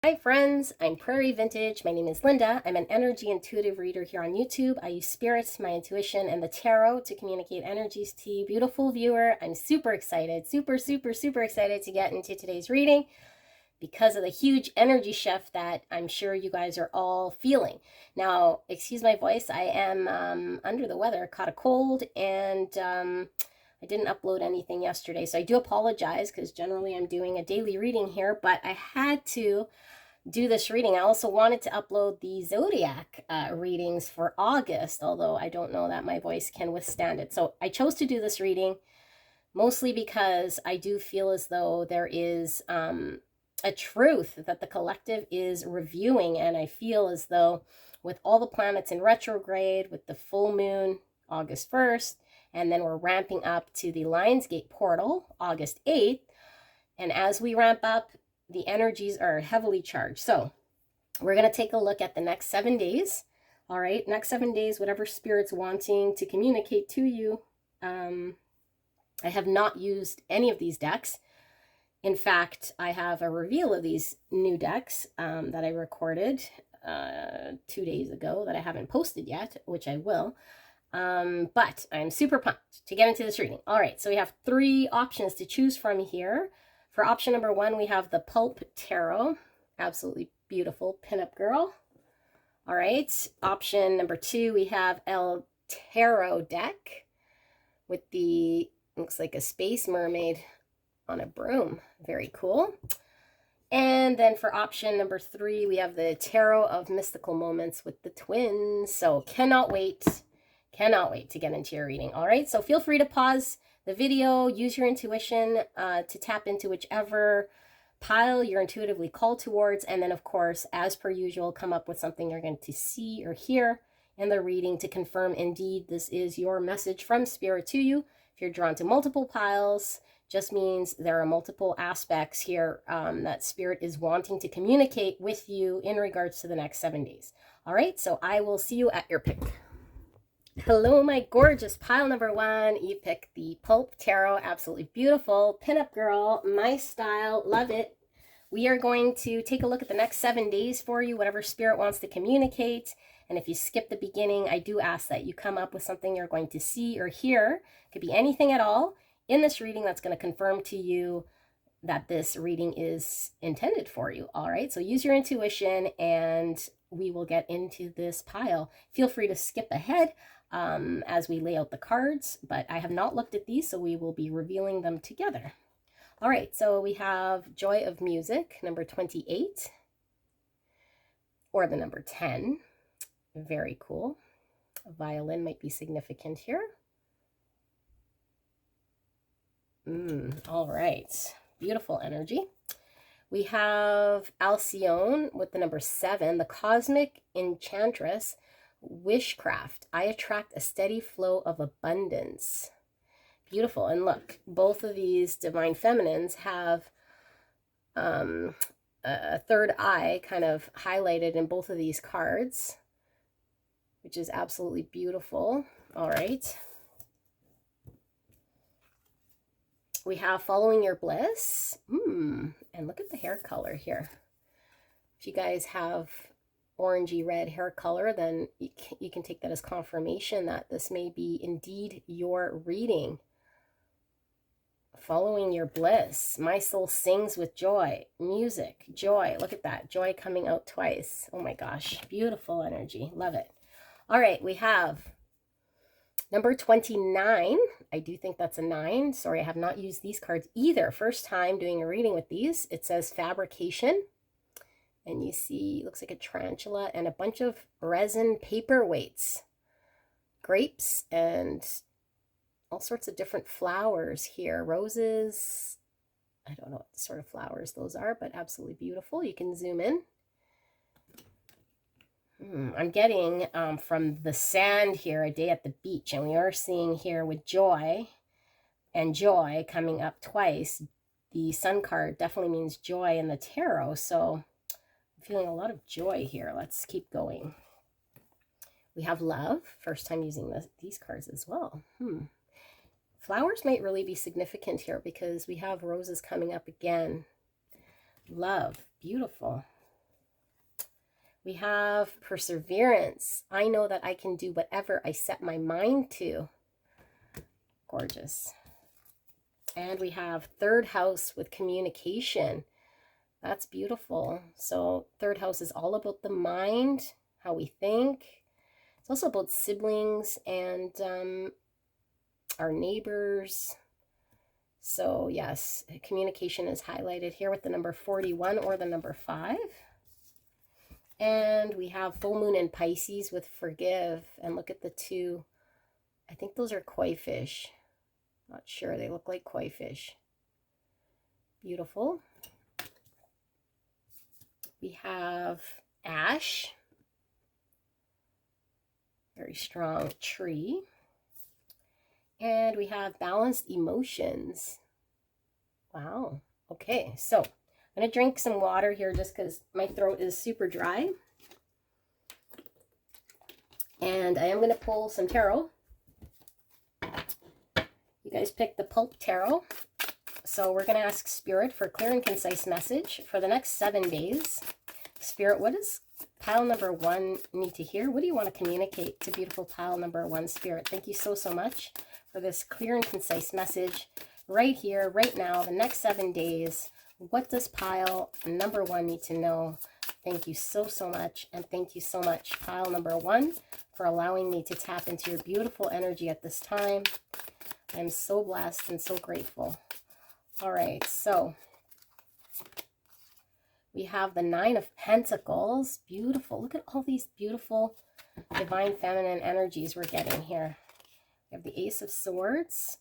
Hi friends, I'm Prairie Vintage. My name is Linda. I'm an energy intuitive reader here on YouTube. I use spirits, my intuition, and the tarot to communicate energies to you, beautiful viewer. I'm super excited, super excited to get into today's reading because of the huge energy shift that I'm sure you guys are all feeling. Now, excuse my voice, I am under the weather, caught a cold, and I didn't upload anything yesterday, so I do apologize because generally I'm doing a daily reading here, but I had to do this reading. I also wanted to upload the zodiac readings for August, although I don't know that my voice can withstand it. So I chose to do this reading mostly because I do feel as though there is a truth that the collective is reviewing, and I feel as though with all the planets in retrograde, with the full moon August 1st, and then we're ramping up to the Lionsgate portal August 8th, and as we ramp up, the energies are heavily charged. So we're going to take a look at the next 7 days. All right, next 7 days, whatever spirit's wanting to communicate to you. I have not used any of these decks. In fact, I have a reveal of these new decks that I recorded 2 days ago that I haven't posted yet, which I will. But I'm super pumped to get into this reading. All right, so we have 3 options to choose from here. For option number 1, we have the Pulp Tarot. Absolutely beautiful pinup girl. All right. Option number 2, we have El Tarot deck with the, looks like a space mermaid on a broom. Very cool. And then for option number 3, we have the Tarot of Mystical Moments with the twins. So cannot wait to get into your reading. All right. So feel free to pause the video, use your intuition to tap into whichever pile you're intuitively called towards, and then of course, as per usual, come up with something you're going to see or hear in the reading to confirm indeed this is your message from spirit to you. If you're drawn to multiple piles, just means there are multiple aspects here that spirit is wanting to communicate with you in regards to the next 7 days. All right, so I will see you at your pick. Hello, my gorgeous pile number 1. You picked the Pulp Tarot. Absolutely beautiful. Pinup girl. My style. Love it. We are going to take a look at the next 7 days for you, whatever spirit wants to communicate. And if you skip the beginning, I do ask that you come up with something you're going to see or hear. It could be anything at all in this reading that's going to confirm to you that this reading is intended for you. All right. So use your intuition and we will get into this pile. Feel free to skip ahead as we lay out the cards, but I have not looked at these, so we will be revealing them together. All right, so we have Joy of Music, number 28, or the number 10. Very cool. A violin might be significant here. All right, beautiful energy. We have Alcyone with the number 7, the Cosmic Enchantress, Wishcraft. I attract a steady flow of abundance. Beautiful. And look, both of these divine feminines have a third eye kind of highlighted in both of these cards, which is absolutely beautiful. All right. We have Following Your Bliss. And look at the hair color here. If you guys have orangey red hair color, then you can take that as confirmation that this may be indeed your reading. Following your bliss. My soul sings with joy. Music, joy. Look at that. Joy coming out twice. Oh my gosh. Beautiful energy. Love it. All right. We have number 29. I do think that's a 9. Sorry, I have not used these cards either. First time doing a reading with these. It says Fabrication. And you see, looks like a tarantula and a bunch of resin paperweights, grapes, and all sorts of different flowers here. Roses. I don't know what sort of flowers those are, but absolutely beautiful. You can zoom in. I'm getting from the sand here, a day at the beach. And we are seeing here with joy and joy coming up twice. The sun card definitely means joy in the tarot. So feeling a lot of joy here. Let's keep going. We have love. First time using these cards as well. Flowers might really be significant here because we have roses coming up again. Love. Beautiful. We have perseverance. I know that I can do whatever I set my mind to. Gorgeous. And we have third house with communication. That's beautiful. So third house is all about the mind, how we think. It's also about siblings and our neighbors. So yes, communication is highlighted here with the number 41 or the number 5. And we have full moon in Pisces with forgive. And look at the 2. I think those are koi fish. Not sure. They look like koi fish. Beautiful. We have ash. Very strong tree. And we have balanced emotions. Wow. Okay, so I'm going to drink some water here just because my throat is super dry. And I am going to pull some tarot. You guys picked the Pulp Tarot. So we're going to ask Spirit for a clear and concise message for the next 7 days. Spirit, what does pile number 1 need to hear? What do you want to communicate to beautiful pile number 1, Spirit? Thank you so, so much for this clear and concise message right here, right now, the next 7 days. What does pile number 1 need to know? Thank you so, so much. And thank you so much, pile number 1, for allowing me to tap into your beautiful energy at this time. I'm so blessed and so grateful. All right, so we have the 9 of Pentacles. Beautiful. Look at all these beautiful divine feminine energies we're getting here. We have the Ace of Swords.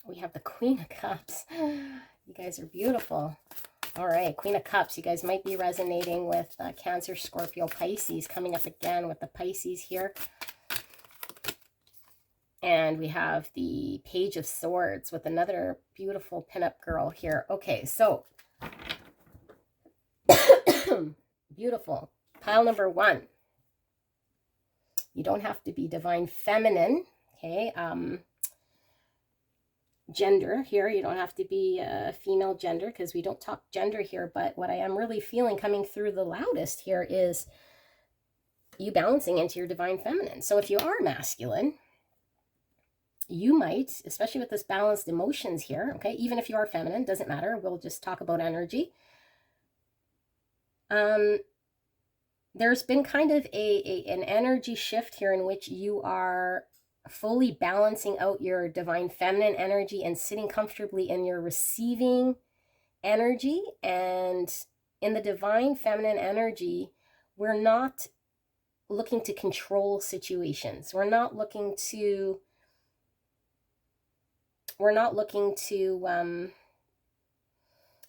We have the Queen of Cups. You guys are beautiful. All right, Queen of Cups. You guys might be resonating with Cancer, Scorpio, Pisces, coming up again with the Pisces here. And we have the Page of Swords with another beautiful pinup girl here. Okay, so beautiful. Pile number 1. You don't have to be divine feminine, okay? Gender here, you don't have to be a female gender because we don't talk gender here, but what I am really feeling coming through the loudest here is you balancing into your divine feminine. So if you are masculine, you might, especially with this balanced emotions here, okay, even if you are feminine, doesn't matter, we'll just talk about energy. There's been kind of an energy shift here in which you are fully balancing out your divine feminine energy and sitting comfortably in your receiving energy. And in the divine feminine energy, we're not looking to control situations. We're not looking to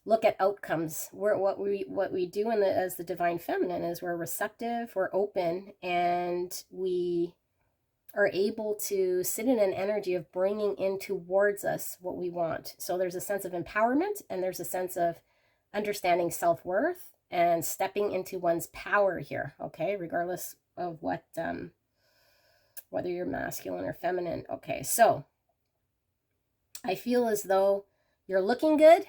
look at outcomes. What we do as the divine feminine is we're receptive, we're open, and we are able to sit in an energy of bringing in towards us what we want. So there's a sense of empowerment, and there's a sense of understanding self-worth and stepping into one's power here, okay, regardless of what whether you're masculine or feminine. Okay, so I feel as though you're looking good,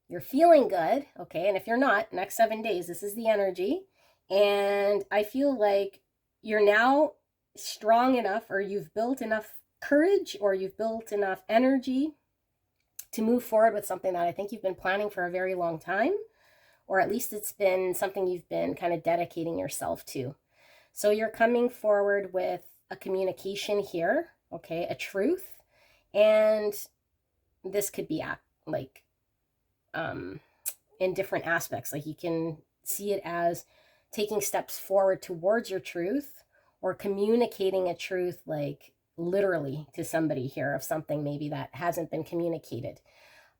you're feeling good, okay, and if you're not, next 7 days, this is the energy, and I feel like you're now strong enough, or you've built enough courage, or you've built enough energy to move forward with something that I think you've been planning for a very long time, or at least it's been something you've been kind of dedicating yourself to. So you're coming forward with a communication here, okay, a truth, and this could be like in different aspects. Like you can see it as taking steps forward towards your truth, or communicating a truth like literally to somebody here of something maybe that hasn't been communicated.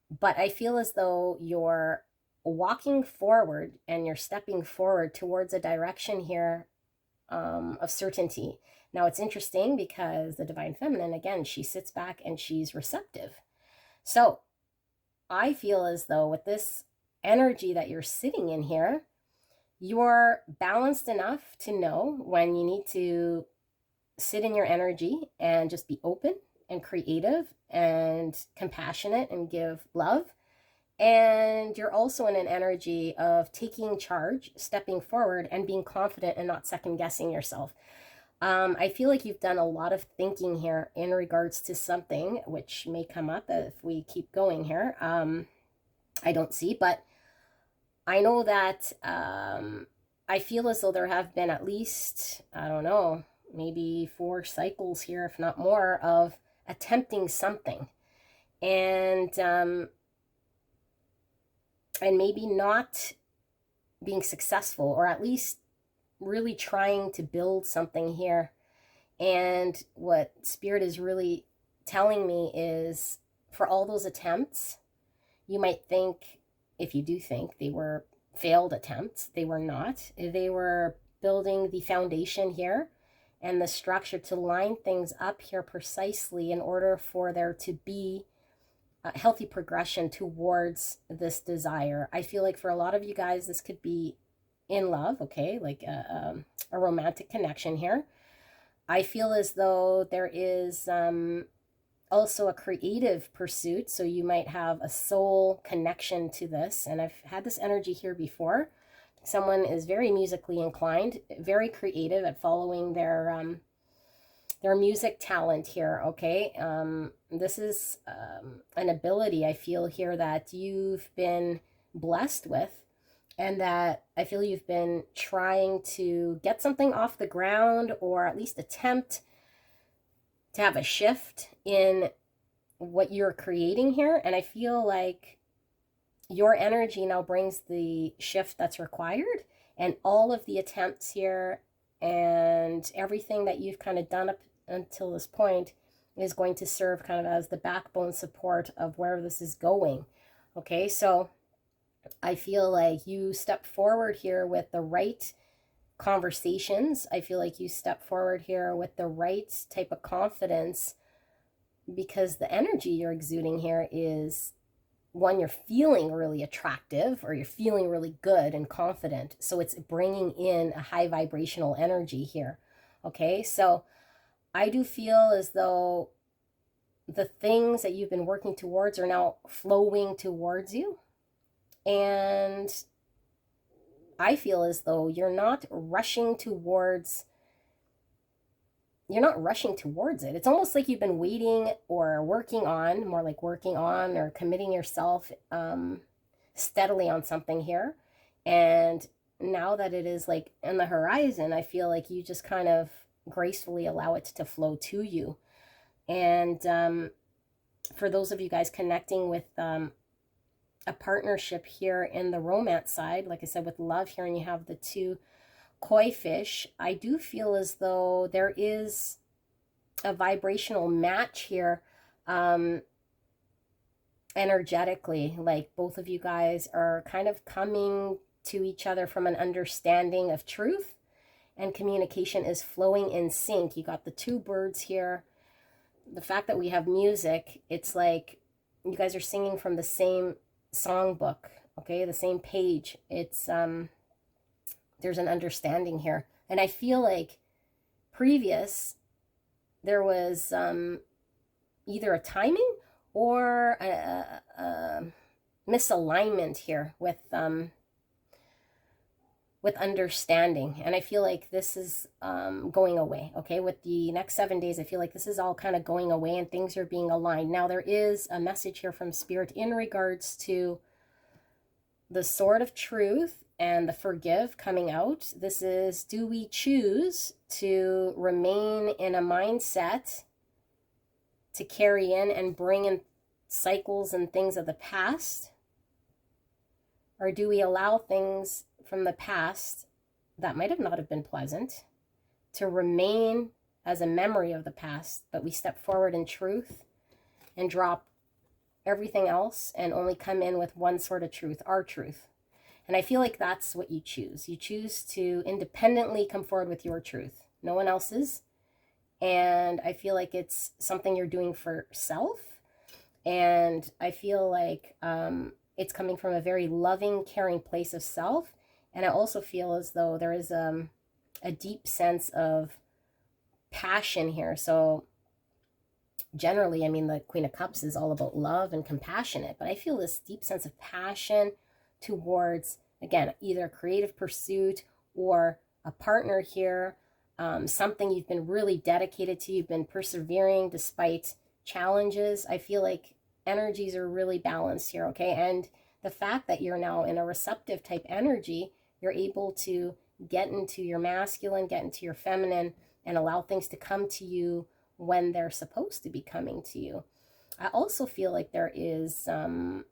But I feel as though you're walking forward and you're stepping forward towards a direction here of certainty. Now it's interesting because the divine feminine, again, she sits back and she's receptive. So I feel as though with this energy that you're sitting in here, you're balanced enough to know when you need to sit in your energy and just be open and creative and compassionate and give love. And you're also in an energy of taking charge, stepping forward, and being confident and not second guessing yourself. I feel like you've done a lot of thinking here in regards to something which may come up if we keep going here. I don't see, but I know that I feel as though there have been at least, I don't know, maybe 4 cycles here, if not more, of attempting something. And maybe not being successful, or at least really trying to build something here. And what Spirit is really telling me is, for all those attempts, you might think, if you do think they were failed attempts, they were not. They were building the foundation here and the structure to line things up here precisely in order for there to be a healthy progression towards this desire. I feel like for a lot of you guys, this could be in love, okay, like a romantic connection here. I feel as though there is also a creative pursuit, so you might have a soul connection to this. And I've had this energy here before. Someone is very musically inclined, very creative at following their music talent here, okay? This is an ability I feel here that you've been blessed with, and that I feel you've been trying to get something off the ground, or at least attempt to have a shift in what you're creating here. And I feel like your energy now brings the shift that's required, and all of the attempts here and everything that you've kind of done up until this point is going to serve kind of as the backbone support of where this is going. Okay, so I feel like you step forward here with the right conversations. I feel like you step forward here with the right type of confidence, because the energy you're exuding here is one, you're feeling really attractive, or you're feeling really good and confident. So it's bringing in a high vibrational energy here. Okay, so I do feel as though the things that you've been working towards are now flowing towards you. And I feel as though you're not rushing towards it. It's almost like you've been waiting, or working on, more like working on or committing yourself steadily on something here. And now that it is like in the horizon, I feel like you just kind of gracefully allow it to flow to you. And for those of you guys connecting with a partnership here in the romance side, like I said, with love here, and you have the 2 koi fish, I do feel as though there is a vibrational match here energetically. Like both of you guys are kind of coming to each other from an understanding of truth, and communication is flowing in sync. You got the 2 birds here. The fact that we have music, it's like you guys are singing from the same songbook, okay, the same page. It's there's an understanding here. And I feel like there was either a timing or a misalignment here with understanding. And I feel like this is going away, okay? With the next 7 days, I feel like this is all kind of going away and things are being aligned. Now, there is a message here from Spirit in regards to the sword of truth and the forgive coming out. This is, do we choose to remain in a mindset to carry in and bring in cycles and things of the past? Or do we allow things from the past that might have not have been pleasant to remain as a memory of the past, but we step forward in truth and drop everything else and only come in with one sort of truth, our truth? And I feel like that's what you choose. You choose to independently come forward with your truth, no one else's. And I feel like it's something you're doing for self. And I feel like it's coming from a very loving, caring place of self. And I also feel as though there is a deep sense of passion here. So generally, I mean, the Queen of Cups is all about love and compassionate, but I feel this deep sense of passion towards, again, either creative pursuit or a partner here, something you've been really dedicated to, you've been persevering despite challenges. I feel like energies are really balanced here, okay? And the fact that you're now in a receptive type energy, you're able to get into your masculine, get into your feminine, and allow things to come to you when they're supposed to be coming to you. I also feel like there is a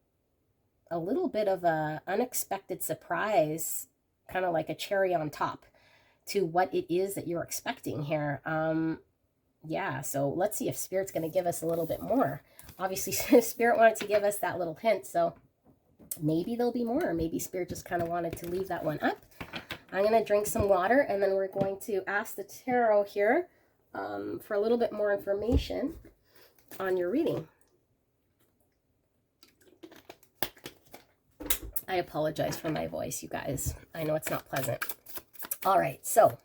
little bit of a unexpected surprise, kind of like a cherry on top to what it is that you're expecting here. Yeah, so let's see if Spirit's going to give us a little bit more. Obviously, Spirit wanted to give us that little hint, so maybe there'll be more. Maybe Spirit just kind of wanted to leave that one up. I'm going to drink some water, and then we're going to ask the tarot here for a little bit more information on your reading. I apologize for my voice, you guys. I know it's not pleasant. All right, so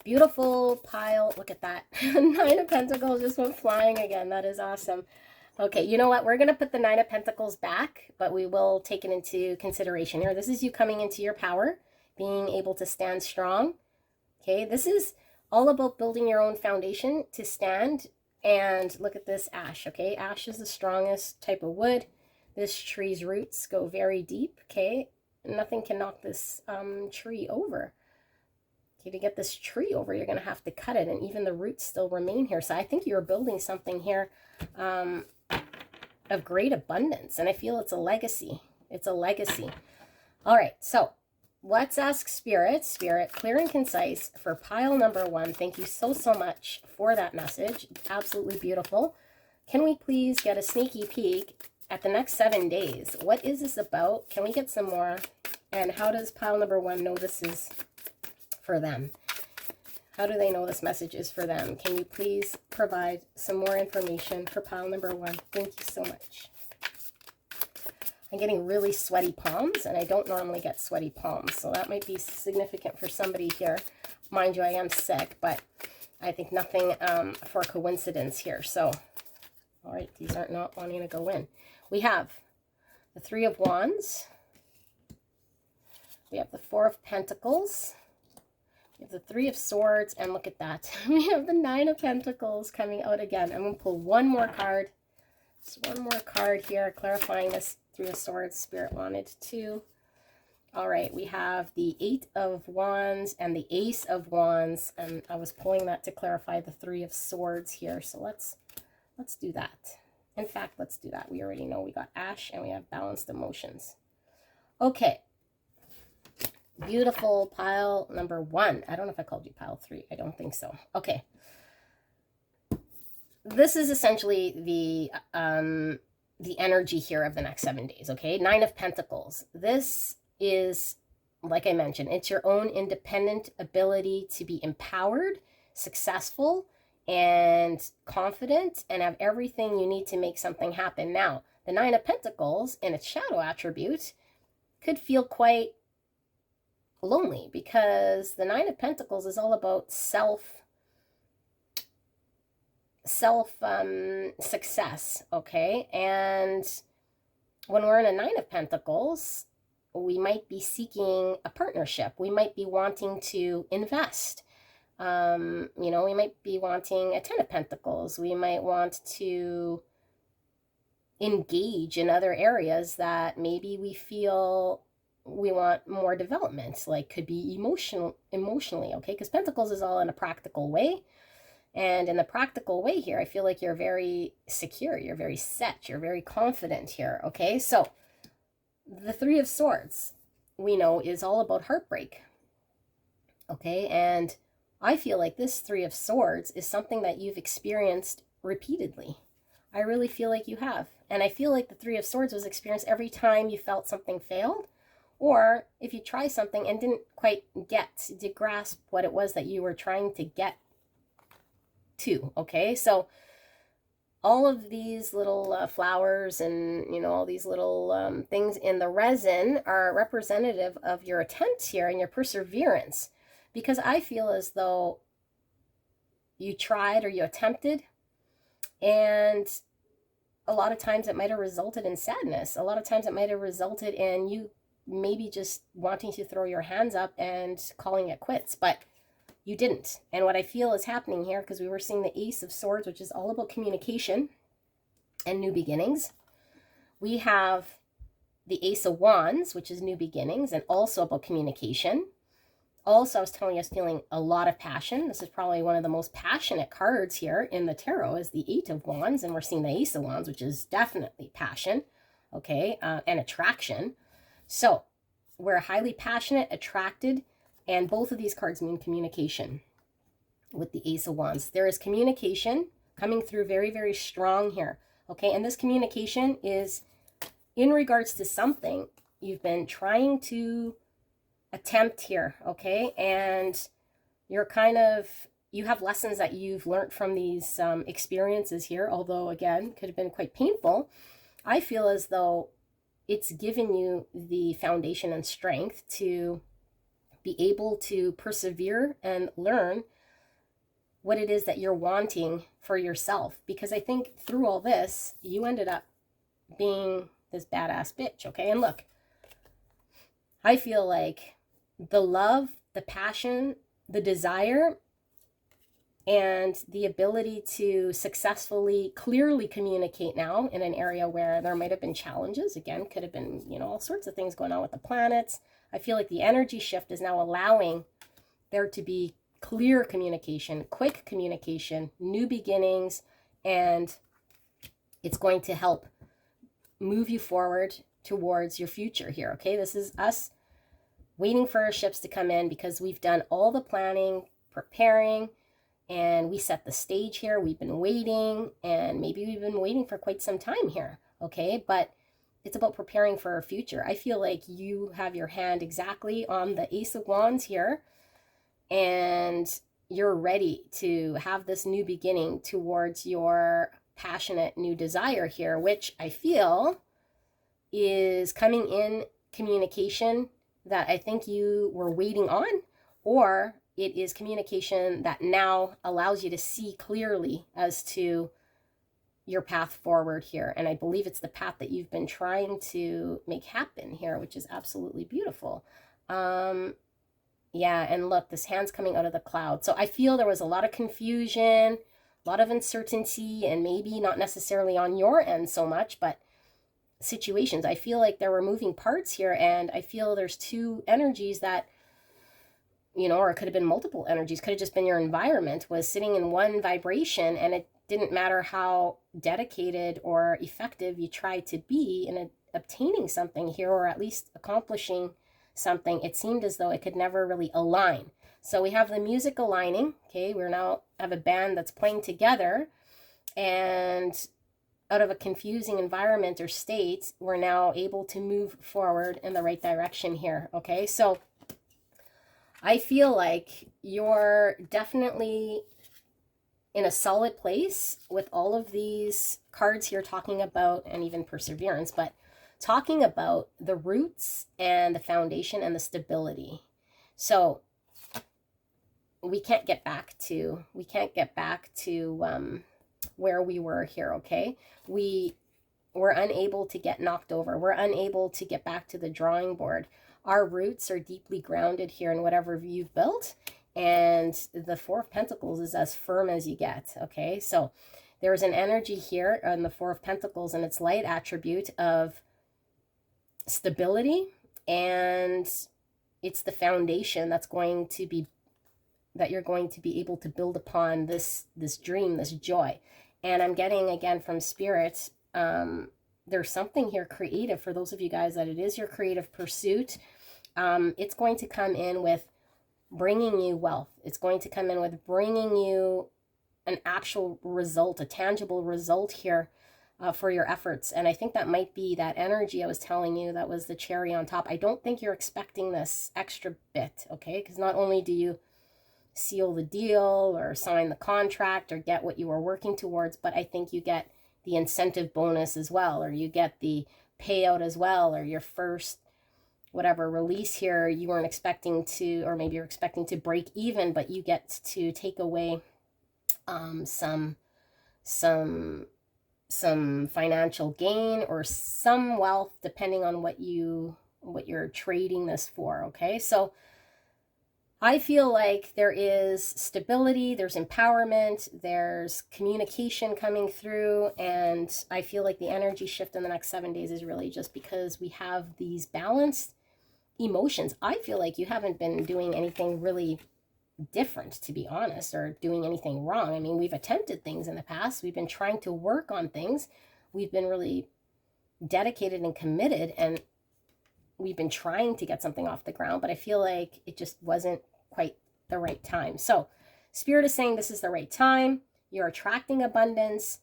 beautiful pile. Look at that. Nine of Pentacles just went flying again. That is awesome. Okay, you know what? We're going to put the Nine of Pentacles back, but we will take it into consideration here. This is you coming into your power, being able to stand strong. Okay, this is all about building your own foundation to stand. And look at this ash, okay? Ash is the strongest type of wood. This tree's roots go very deep, okay? Nothing can knock this tree over. Okay, to get this tree over, you're going to have to cut it, and even the roots still remain here. So I think you're building something here of great abundance, and I feel it's a legacy. It's a legacy. All right, so let's ask Spirit. Spirit, clear and concise for pile number 1. Thank you so, so much for that message. Absolutely beautiful. Can we please get a sneaky peek at the next 7 days? What is this about? Can we get some more? And how does pile number 1 know this is for them? How do they know this message is for them? Can you please provide some more information for pile number 1? Thank you so much. I'm getting really sweaty palms, and I don't normally get sweaty palms, so that might be significant for somebody here. Mind you, I am sick, but I think nothing for coincidence here. So, all right, these aren't not wanting to go in. We have the Three of Wands. We have the Four of Pentacles. We have the Three of Swords, and look at that. We have the Nine of Pentacles coming out again. I'm going to pull one more card. Just one more card here, clarifying this Three of Swords. Spirit wanted to. All right, we have the Eight of Wands and the Ace of Wands, and I was pulling that to clarify the Three of Swords here. So let's do that. In fact, let's do that. We already know we got Ash and we have balanced emotions. Okay. Beautiful pile number 1. I don't know if I called you pile 3. I don't think so. Okay. This is essentially the energy here of the next 7 days, okay? Nine of Pentacles. This is, like I mentioned, it's your own independent ability to be empowered, successful, and confident, and have everything you need to make something happen. Now, the Nine of Pentacles in its shadow attribute could feel quite lonely, because the Nine of Pentacles is all about self success, okay? And when we're in a Nine of Pentacles, we might be seeking a partnership. We might be wanting to invest. You know, we might be wanting a Ten of Pentacles. We might want to engage in other areas that maybe we feel we want more development, like could be emotionally, okay? Because Pentacles is all in a practical way. And in the practical way here, I feel like you're very secure, you're very set, you're very confident here, okay? So the Three of Swords, we know, is all about heartbreak, okay? And I feel like this Three of Swords is something that you've experienced repeatedly. I really feel like you have. And I feel like the Three of Swords was experienced every time you felt something failed, or if you try something and didn't quite to grasp what it was that you were trying to get to, okay? So all of these little flowers and, you know, all these little things in the resin are representative of your attempts here and your perseverance, because I feel as though you tried or you attempted And a lot of times it might have resulted in sadness. A lot of times it might have resulted in you maybe just wanting to throw your hands up and calling it quits, but you didn't. And what I feel is happening here, because we were seeing the Ace of Swords, which is all about communication and new beginnings. We have the Ace of Wands, which is new beginnings and also about communication. Also, I was telling you, I was feeling a lot of passion. This is probably one of the most passionate cards here in the tarot, is the Eight of Wands, and we're seeing the Ace of Wands, which is definitely passion, okay, and attraction. So we're highly passionate, attracted, and both of these cards mean communication with the Ace of Wands. There is communication coming through very, very strong here, okay, and this communication is in regards to something you've been trying to attempt here, okay, and you're you have lessons that you've learned from these experiences here, although again could have been quite painful. I feel as though it's given you the foundation and strength to be able to persevere and learn what it is that you're wanting for yourself, because I think through all this you ended up being this badass bitch, okay? And look, I feel like the love, the passion, the desire, and the ability to successfully, clearly communicate now in an area where there might have been challenges. Again, could have been, all sorts of things going on with the planets. I feel like the energy shift is now allowing there to be clear communication, quick communication, new beginnings, and it's going to help move you forward towards your future here, okay? This is us waiting for our ships to come in because we've done all the planning, preparing, and we set the stage here. We've been waiting, and maybe we've been waiting for quite some time here, okay? But it's about preparing for our future. I feel like you have your hand exactly on the Ace of Wands here, and you're ready to have this new beginning towards your passionate new desire here, which I feel is coming in communication that I think you were waiting on, or it is communication that now allows you to see clearly as to your path forward here. And I believe it's the path that you've been trying to make happen here, which is absolutely beautiful. Yeah, and look, this hand's coming out of the cloud. So I feel there was a lot of confusion, a lot of uncertainty, and maybe not necessarily on your end so much, but situations. I feel like there were moving parts here, and I feel there's two energies that, or it could have been multiple energies, could have just been your environment was sitting in one vibration, and it didn't matter how dedicated or effective you tried to be in obtaining something here, or at least accomplishing something, it seemed as though it could never really align. So we have the music aligning, okay? We now have a band that's playing together, and out of a confusing environment or state, we're now able to move forward in the right direction here, okay? So I feel like you're definitely in a solid place with all of these cards here talking about, and even perseverance, but talking about the roots and the foundation and the stability. So we can't get back to where we were here, okay? We were unable to get knocked over. We're unable to get back to the drawing board. Our roots are deeply grounded here in whatever you've built, and the Four of Pentacles is as firm as you get, okay? So there's an energy here on the Four of Pentacles and its light attribute of stability, and it's the foundation that you're going to be able to build upon this dream, this joy. And I'm getting again from Spirit, there's something here creative for those of you guys that it is your creative pursuit. It's going to come in with bringing you wealth. It's going to come in with bringing you an actual result, a tangible result here for your efforts. And I think that might be that energy I was telling you that was the cherry on top. I don't think you're expecting this extra bit, okay? Because not only do you seal the deal or sign the contract or get what you were working towards, but I think you get the incentive bonus as well, or you get the payout as well, or your first whatever release here you weren't expecting to, or maybe you're expecting to break even, but you get to take away some some financial gain or some wealth, depending on what you're trading this for. Okay, so I feel like there is stability, there's empowerment, there's communication coming through, and I feel like the energy shift in the next 7 days is really just because we have these balanced emotions. I feel like you haven't been doing anything really different, to be honest, or doing anything wrong. I mean, we've attempted things in the past. We've been trying to work on things. We've been really dedicated and committed, and we've been trying to get something off the ground, but I feel like it just wasn't quite the right time. So Spirit is saying this is the right time. You're attracting abundance.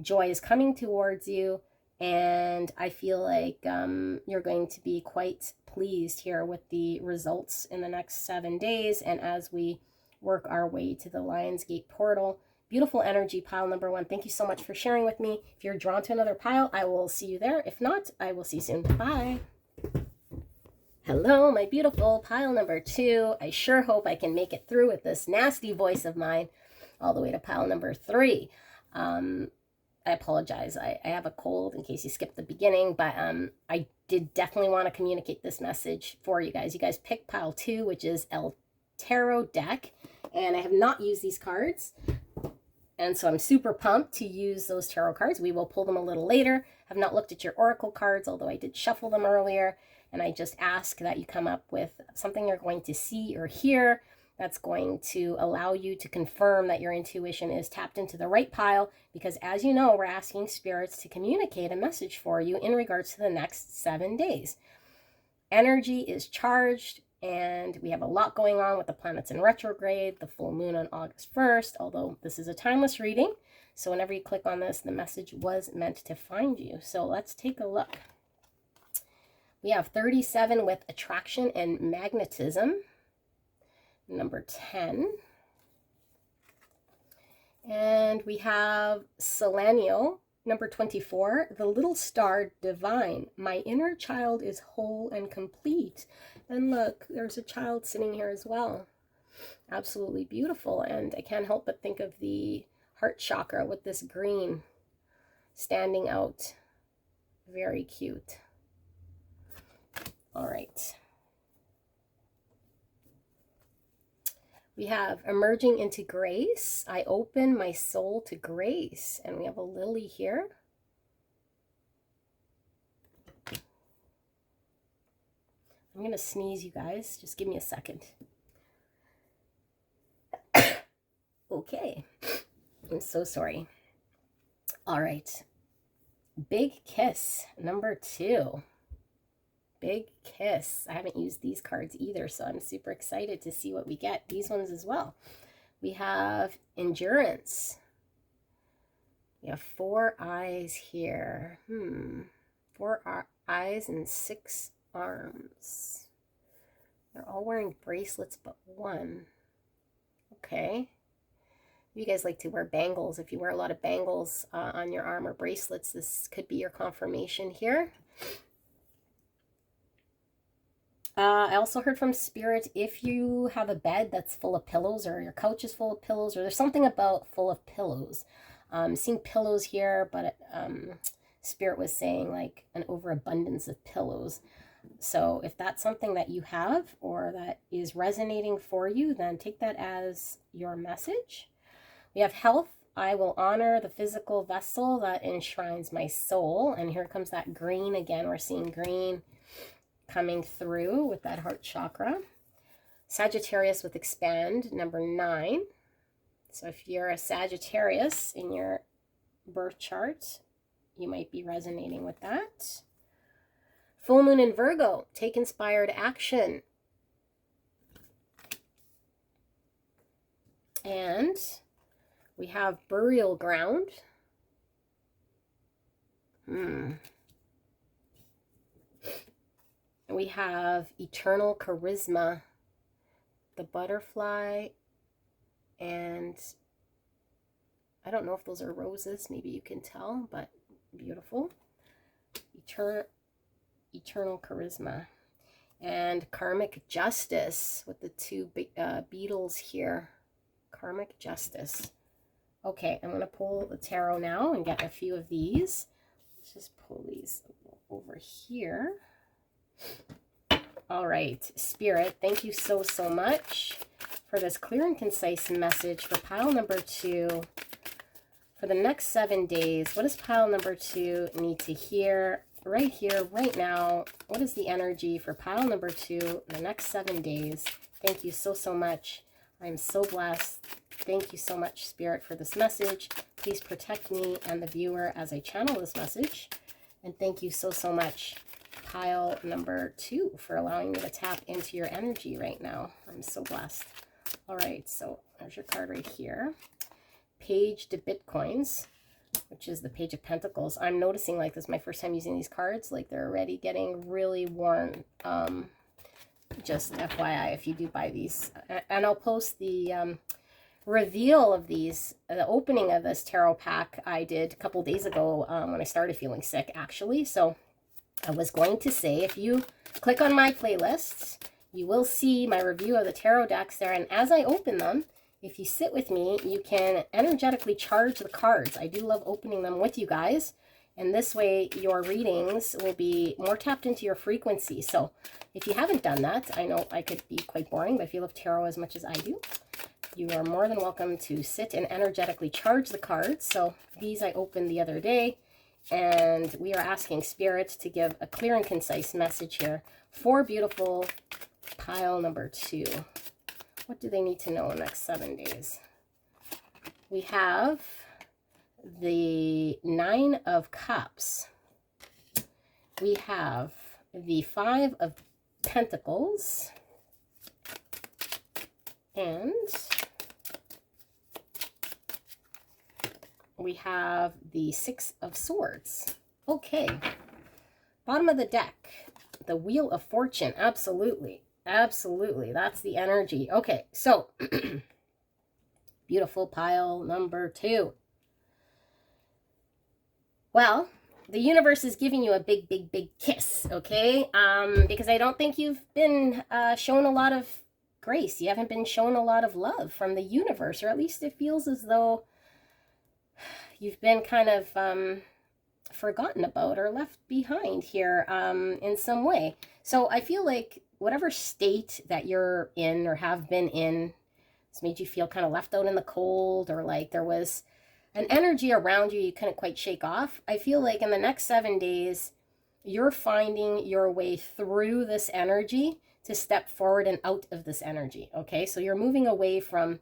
Joy is coming towards you. And I feel like you're going to be quite pleased here with the results in the next 7 days. And as we work our way to the Lionsgate portal, beautiful energy, pile number 1. Thank you so much for sharing with me. If you're drawn to another pile, I will see you there. If not, I will see you soon. Bye. Hello, my beautiful pile number 2. I sure hope I can make it through with this nasty voice of mine all the way to pile number 3. I apologize. I have a cold in case you skipped the beginning, but I did definitely want to communicate this message for you guys. You guys picked pile 2, which is El Tarot deck, and I have not used these cards. And so I'm super pumped to use those tarot cards. We will pull them a little later. Have not looked at your oracle cards, although I did shuffle them earlier. And I just ask that you come up with something you're going to see or hear that's going to allow you to confirm that your intuition is tapped into the right pile. Because as you know, we're asking spirits to communicate a message for you in regards to the next 7 days. Energy is charged, and we have a lot going on with the planets in retrograde, the full moon on August 1st, although this is a timeless reading. So whenever you click on this, the message was meant to find you. So let's take a look. We have 37 with attraction and magnetism, number 10. And we have Selenio, number 24, the little star divine. My inner child is whole and complete. And look, there's a child sitting here as well. Absolutely beautiful. And I can't help but think of the heart chakra with this green standing out. Very cute. All right. We have emerging into grace. I open my soul to grace. And we have a lily here. I'm going to sneeze, you guys. Just give me a second. Okay. I'm so sorry. All right. Big kiss, number 2. Big kiss. I haven't used these cards either, so I'm super excited to see what we get. These ones as well. We have endurance. We have 4 eyes here. 4 eyes and 6 arms. They're all wearing bracelets but one. Okay. You guys like to wear bangles. If you wear a lot of bangles on your arm or bracelets, this could be your confirmation here. I also heard from Spirit, if you have a bed that's full of pillows, or your couch is full of pillows, or there's something about full of pillows. Seeing pillows here, but Spirit was saying like an overabundance of pillows. So if that's something that you have or that is resonating for you, then take that as your message. We have health. I will honor the physical vessel that enshrines my soul. And here comes that green again. We're seeing green coming through with that heart chakra. Sagittarius with expand, number 9. So if you're a Sagittarius in your birth chart, you might be resonating with that. Full moon in Virgo, take inspired action. And we have burial ground. We have eternal charisma, the butterfly, and I don't know if those are roses. Maybe you can tell, but beautiful. Eternal charisma. And karmic justice with the 2 beetles here. Karmic justice. Okay, I'm going to pull the tarot now and get a few of these. Let's just pull these over here. All right, Spirit, thank you so, so much for this clear and concise message for pile number 2. For the next 7 days, what does pile number 2 need to hear right here, right now? What is the energy for pile number 2 the next 7 days? Thank you so, so much. I'm so blessed. Thank you so much, Spirit, for this message. Please protect me and the viewer as I channel this message. And thank you so, so much, pile number 2, for allowing me to tap into your energy right now. I'm so blessed. All right, so there's your card right here. Page de Bitcoins, which is the Page of Pentacles. I'm noticing, like, this is my first time using these cards, like they're already getting really worn. Just FYI, if you do buy these. And I'll post the reveal of these, the opening of this tarot pack I did a couple days ago when I started feeling sick, actually. So I was going to say, if you click on my playlists, you will see my review of the tarot decks there. And as I open them, if you sit with me, you can energetically charge the cards. I do love opening them with you guys. And this way, your readings will be more tapped into your frequency. So if you haven't done that, I know I could be quite boring, but if you love tarot as much as I do, you are more than welcome to sit and energetically charge the cards. So these I opened the other day, and we are asking Spirit to give a clear and concise message here for beautiful pile number 2. What do they need to know in the next 7 days? We have the 9 of Cups. We have the 5 of Pentacles. And we have the 6 of Swords. Okay. Bottom of the deck, the Wheel of Fortune. Absolutely. Absolutely. That's the energy. Okay, so beautiful pile number 2. Well, the universe is giving you a big, big, big kiss, okay? Because I don't think you've been shown a lot of grace. You haven't been shown a lot of love from the universe, or at least it feels as though you've been kind of forgotten about or left behind here in some way. So I feel like whatever state that you're in or have been in, it's made you feel kind of left out in the cold, or like there was an energy around you couldn't quite shake off. I feel like in the next 7 days, you're finding your way through this energy to step forward and out of this energy, okay? So you're moving away from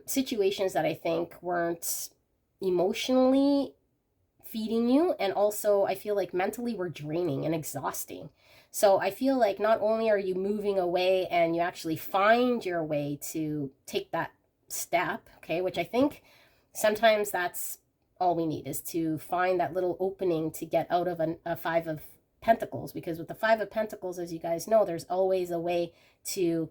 situations that I think weren't emotionally feeding you, and also I feel like mentally were draining and exhausting. So I feel like not only are you moving away and you actually find your way to take that step, okay, which I think sometimes that's all we need, is to find that little opening to get out of a 5 of Pentacles. Because with the 5 of Pentacles, as you guys know, there's always a way to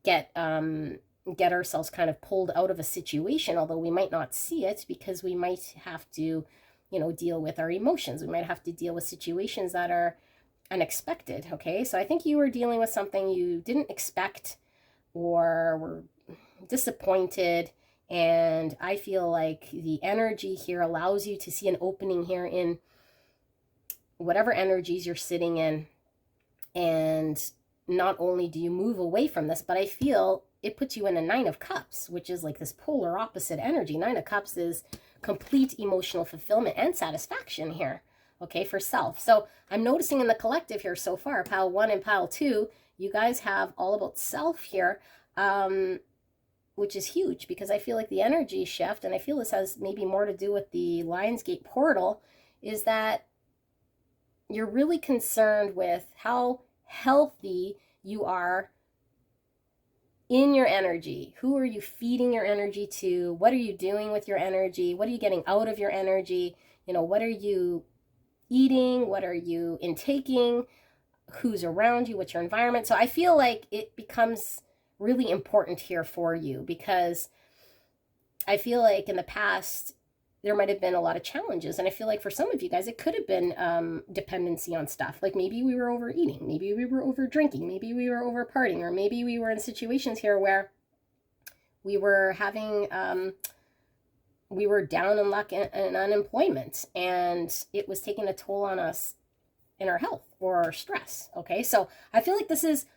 get ourselves kind of pulled out of a situation, although we might not see it, because we might have to, you know, deal with our emotions. We might have to deal with situations that are unexpected, okay? So I think you were dealing with something you didn't expect or were disappointed, and I feel like the energy here allows you to see an opening here in whatever energies you're sitting in. And not only do you move away from this, but I feel it puts you in a 9 of Cups, which is like this polar opposite energy. 9 of Cups is complete emotional fulfillment and satisfaction here, okay, for self. So I'm noticing in the collective here so far, pile 1 and pile 2, you guys have all about self here, which is huge, because I feel like the energy shift, and I feel this has maybe more to do with the Lionsgate portal, is that you're really concerned with how healthy you are in your energy. Who are you feeding your energy to? What are you doing with your energy? What are you getting out of your energy? You know, what are you eating? What are you intaking? Who's around you? What's your environment? So I feel like it becomes really important here for you, because I feel like in the past there might have been a lot of challenges, and I feel like for some of you guys it could have been dependency on stuff. Like maybe we were overeating, maybe we were over drinking, maybe we were over partying, or maybe we were in situations here where we were having, we were down in luck and unemployment, and it was taking a toll on us in our health or our stress. Okay, so I feel like this is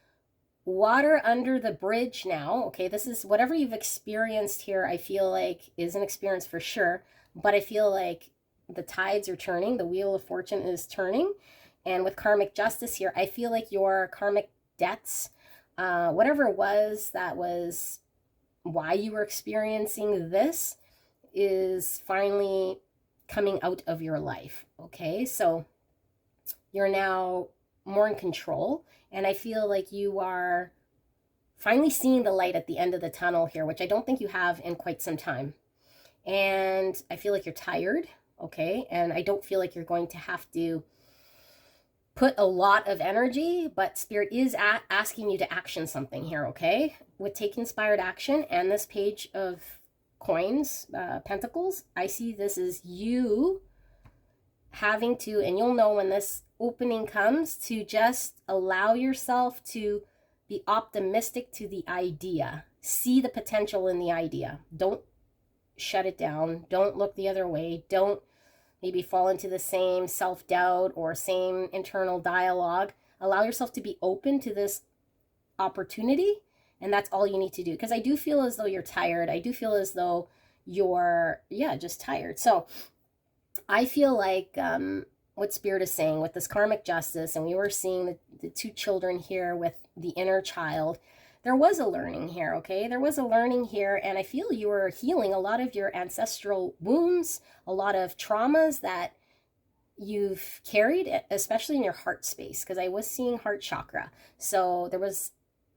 water under the bridge now. Okay, this is whatever you've experienced here, I feel like is an experience for sure, but I feel like the tides are turning, the wheel of fortune is turning. And with karmic justice here, I feel like your karmic debts, whatever it was that was why you were experiencing this, is finally coming out of your life. Okay, so you're now more in control, and I feel like you are finally seeing the light at the end of the tunnel here, which I don't think you have in quite some time. And I feel like you're tired, okay, and I don't feel like you're going to have to put a lot of energy, but Spirit is asking you to action something here, okay? With take inspired action and this page of coins, pentacles, I see this as you having to, and you'll know when this opening comes, to just allow yourself to be optimistic to the idea. See the potential in the idea. Don't shut it down. Don't look the other way. Don't maybe fall into the same self-doubt or same internal dialogue. Allow yourself to be open to this opportunity, and that's all you need to do. Because I do feel as though you're tired. I do feel as though you're, just tired. So I feel like what Spirit is saying with this karmic justice, and we were seeing the two children here with the inner child, there was a learning here, okay? There was a learning here, and I feel you were healing a lot of your ancestral wounds, a lot of traumas that you've carried, especially in your heart space, because I was seeing heart chakra. So there was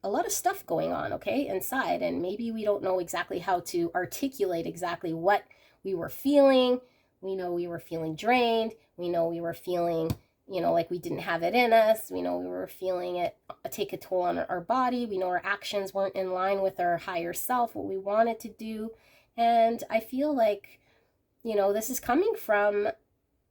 a lot of stuff going on, okay, inside, and maybe we don't know exactly how to articulate exactly what we were feeling. We know we were feeling drained. We know we were feeling, like we didn't have it in us. We know we were feeling it take a toll on our body. We know our actions weren't in line with our higher self, what we wanted to do. And I feel like, this is coming from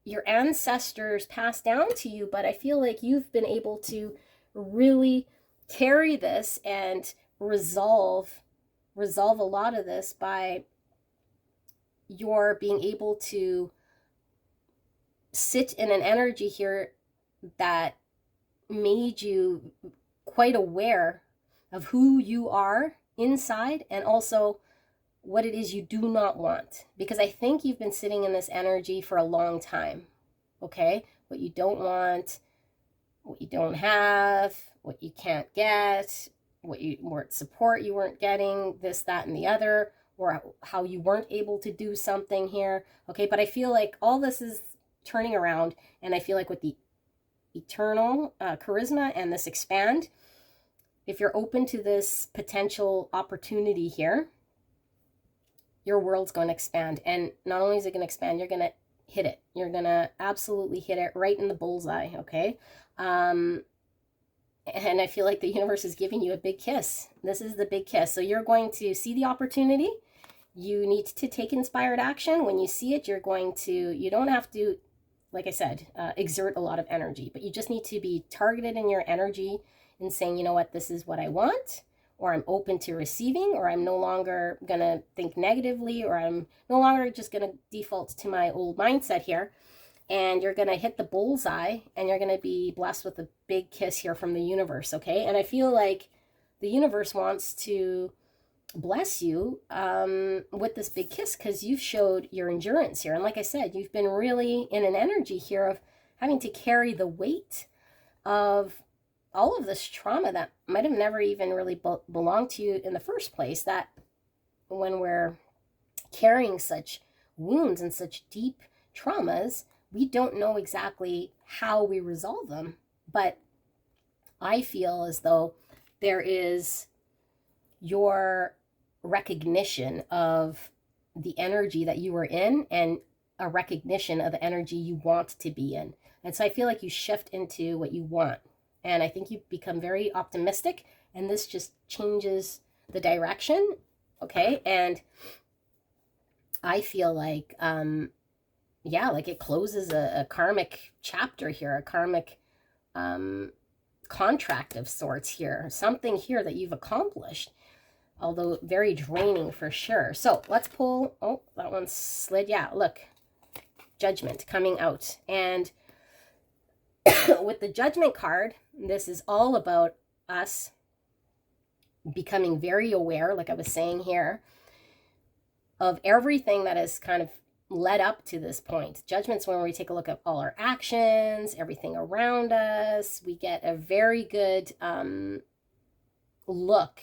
your ancestors passed down to you, but I feel like you've been able to really carry this and resolve a lot of this by your being able to sit in an energy here that made you quite aware of who you are inside, and also what it is you do not want. Because I think you've been sitting in this energy for a long time, okay? What you don't want, what you don't have, what you can't get, what support you weren't getting, this, that, and the other, or how you weren't able to do something here, okay? But I feel like all this is turning around, and I feel like with the eternal charisma and this expand, if you're open to this potential opportunity here, your world's going to expand. And not only is it going to expand, you're going to hit it. You're going to absolutely hit it right in the bullseye, okay? And I feel like the universe is giving you a big kiss. This is the big kiss. So you're going to see the opportunity. You need to take inspired action. When you see it, you don't have to, like I said, exert a lot of energy, but you just need to be targeted in your energy and saying, you know what, this is what I want, or I'm open to receiving, or I'm no longer going to think negatively, or I'm no longer just going to default to my old mindset here. And you're going to hit the bullseye, and you're going to be blessed with a big kiss here from the universe, okay? And I feel like the universe wants to bless you with this big kiss, because you've showed your endurance here. And like I said, you've been really in an energy here of having to carry the weight of all of this trauma that might have never even really belonged to you in the first place. That when we're carrying such wounds and such deep traumas, we don't know exactly how we resolve them. But I feel as though there is your recognition of the energy that you were in, and a recognition of the energy you want to be in. And so I feel like you shift into what you want. And I think you become very optimistic, and this just changes the direction, okay? And I feel like, like it closes a karmic chapter here, a karmic contract of sorts here, something here that you've accomplished. although very draining for sure. So let's pull, oh, that one slid. Yeah, look, Judgment coming out. And with the Judgment card, this is all about us becoming very aware, like I was saying here, of everything that has kind of led up to this point. Judgment's when we take a look at all our actions, everything around us. We get a very good look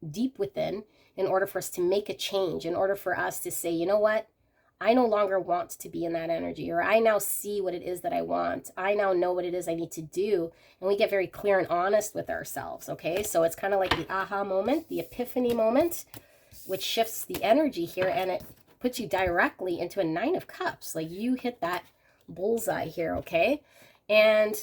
deep within in order for us to make a change, in order for us to say, you know what, I no longer want to be in that energy, or I now see what it is that I want. I now know what it is I need to do. And we get very clear and honest with ourselves, okay? So it's kind of like the aha moment, the epiphany moment, which shifts the energy here, and it puts you directly into a 9 of Cups. Like you hit that bullseye here, okay? And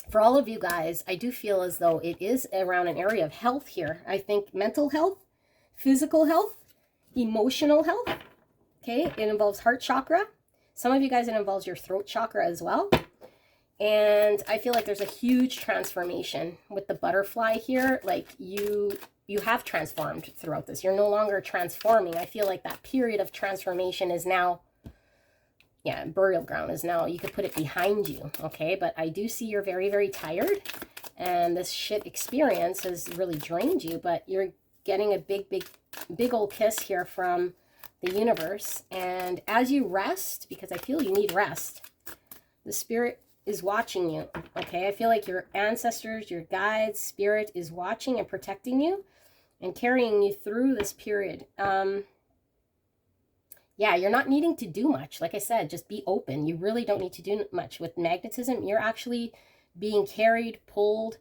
for all of you guys, I do feel as though it is around an area of health here. I think mental health, physical health, emotional health. Okay, it involves heart chakra. Some of you guys, it involves your throat chakra as well. And I feel like there's a huge transformation with the butterfly here. Like you have transformed throughout this. You're no longer transforming. I feel like that period of transformation is now, yeah, burial ground is now, you could put it behind you, okay? But I do see you're very, very tired. And this shit experience has really drained you. But you're getting a big old kiss here from the universe. And as you rest, because I feel you need rest, the spirit is watching you, okay? I feel like your ancestors, your guides, spirit is watching and protecting you and carrying you through this period. Yeah, you're not needing to do much. Like I said, just be open. You really don't need to do much. With magnetism, you're actually being carried, pulled,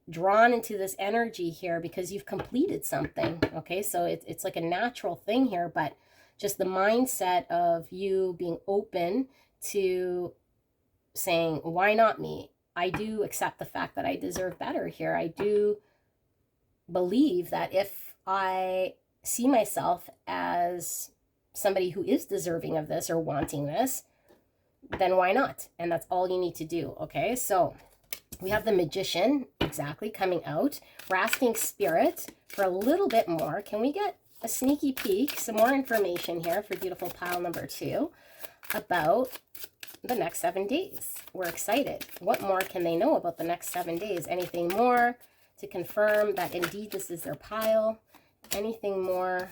drawn into this energy here because you've completed something, okay? So it's like a natural thing here, but just the mindset of you being open to saying, why not me? I do accept the fact that I deserve better here. I do believe that if I see myself as somebody who is deserving of this or wanting this, then why not? And that's all you need to do, okay? So we have the Magician exactly coming out. We're asking Spirit for a little bit more. Can we get a sneaky peek, some more information here for beautiful pile number 2 about the next 7 days? We're excited. What more can they know about the next 7 days? Anything more to confirm that indeed this is their pile? Anything more?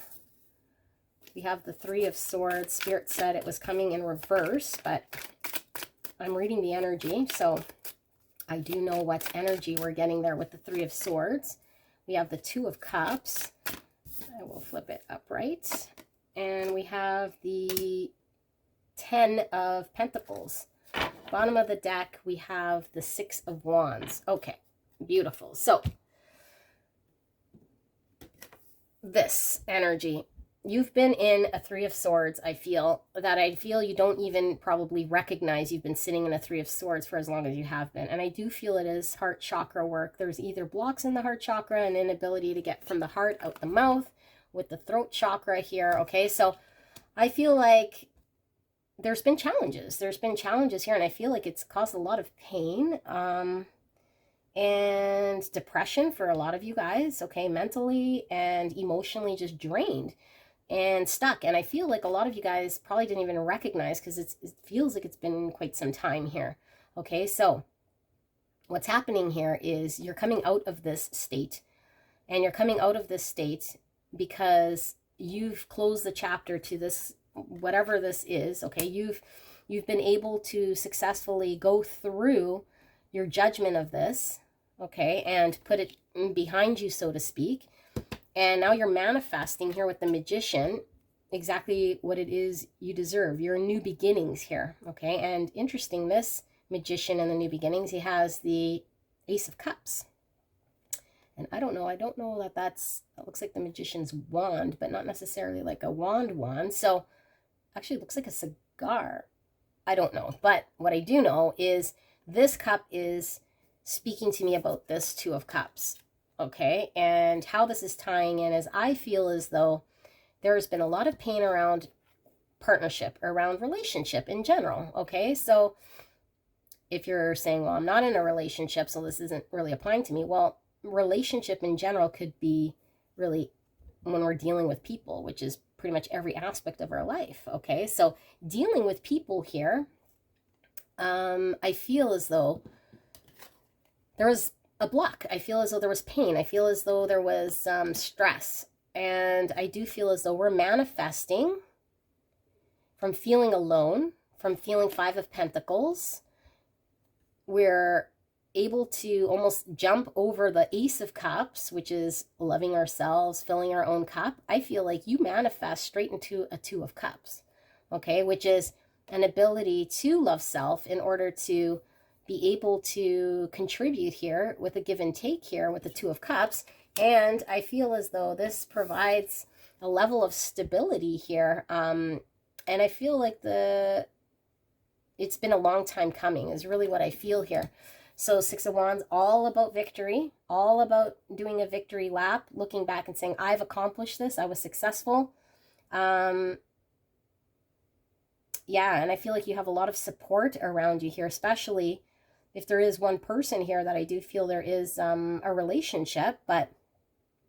We have the 3 of Swords. Spirit said it was coming in reverse, but I'm reading the energy, so I do know what energy we're getting there with the 3 of Swords. We have the 2 of Cups. I will flip it upright. And we have the 10 of Pentacles. Bottom of the deck, we have the 6 of Wands. Okay, beautiful. So, this energy. You've been in a 3 of Swords, I feel you don't even probably recognize you've been sitting in a 3 of Swords for as long as you have been. And I do feel it is heart chakra work. There's either blocks in the heart chakra, an inability to get from the heart out the mouth, with the throat chakra here, okay? So I feel like there's been challenges. There's been challenges here, and I feel like it's caused a lot of pain and depression for a lot of you guys, okay? Mentally and emotionally just drained and stuck. And I feel like a lot of you guys probably didn't even recognize because it feels like it's been quite some time here, okay? So what's happening here is you're coming out of this state, and you're coming out of this state because you've closed the chapter to this, whatever this is, okay? You've been able to successfully go through your judgment of this, okay, and put it behind you, so to speak. And now you're manifesting here with the Magician exactly what it is you deserve. Your new beginnings here, okay? And interesting, this Magician and the new beginnings, he has the Ace of Cups. And I don't know that looks like the Magician's wand, but not necessarily like a wand. So actually it looks like a cigar. I don't know. But what I do know is this cup is speaking to me about this 2 of Cups, okay? And how this is tying in is I feel as though there's been a lot of pain around partnership, around relationship in general, okay? So if you're saying, well, I'm not in a relationship, so this isn't really applying to me, well, relationship in general could be really when we're dealing with people, which is pretty much every aspect of our life. Okay, so dealing with people here, I feel as though there was a block. I feel as though there was pain. I feel as though there was stress. And I do feel as though we're manifesting from feeling alone, from feeling Five of Pentacles. We're able to almost jump over the Ace of Cups, which is loving ourselves, filling our own cup. I feel like you manifest straight into a Two of Cups, okay, which is an ability to love self in order to be able to contribute here with a give and take here with the Two of Cups. And I feel as though this provides a level of stability here. And I feel like it's been a long time coming is really what I feel here. So Six of Wands, all about victory, all about doing a victory lap, looking back and saying, I've accomplished this. I was successful. Yeah, and I feel like you have a lot of support around you here, especially if there is one person here that I do feel there is a relationship, but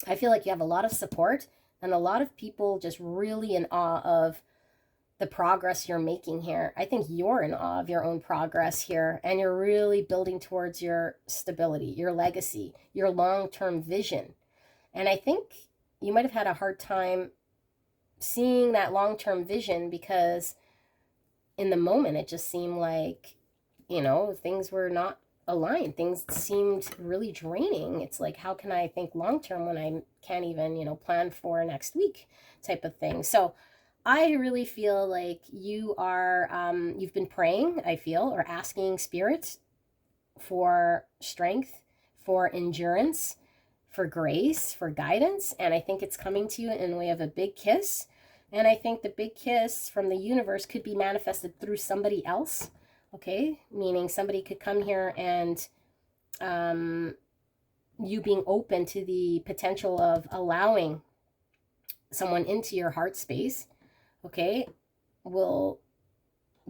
I feel like you have a lot of support and a lot of people just really in awe of the progress you're making here. I think you're in awe of your own progress here, and you're really building towards your stability, your legacy, your long-term vision. And I think you might have had a hard time seeing that long-term vision because in the moment it just seemed like, you know, things were not aligned. Things seemed really draining. It's like, how can I think long-term when I can't even, you know, plan for next week type of thing. So I really feel like you are, you've been praying, I feel, or asking Spirit for strength, for endurance, for grace, for guidance. And I think it's coming to you in the way of a big kiss. And I think the big kiss from the universe could be manifested through somebody else. Okay, meaning somebody could come here and you being open to the potential of allowing someone into your heart space, okay, will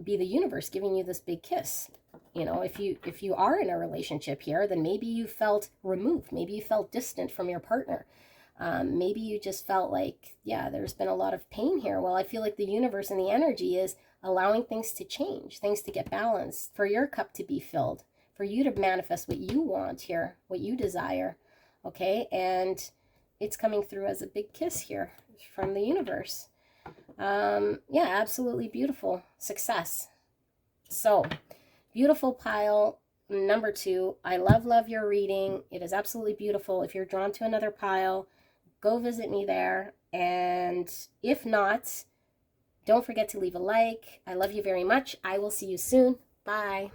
be the universe giving you this big kiss. You know, if you are in a relationship here, then maybe you felt removed, maybe you felt distant from your partner. Maybe you just felt like, yeah, there's been a lot of pain here. Well, I feel like the universe and the energy is allowing things to change, things to get balanced, for your cup to be filled, for you to manifest what you want here, what you desire, okay? And it's coming through as a big kiss here from the universe. Yeah, absolutely beautiful. Success. So, beautiful pile number 2. I love your reading. It is absolutely beautiful. If you're drawn to another pile, go visit me there. And if not, don't forget to leave a like. I love you very much. I will see you soon. Bye.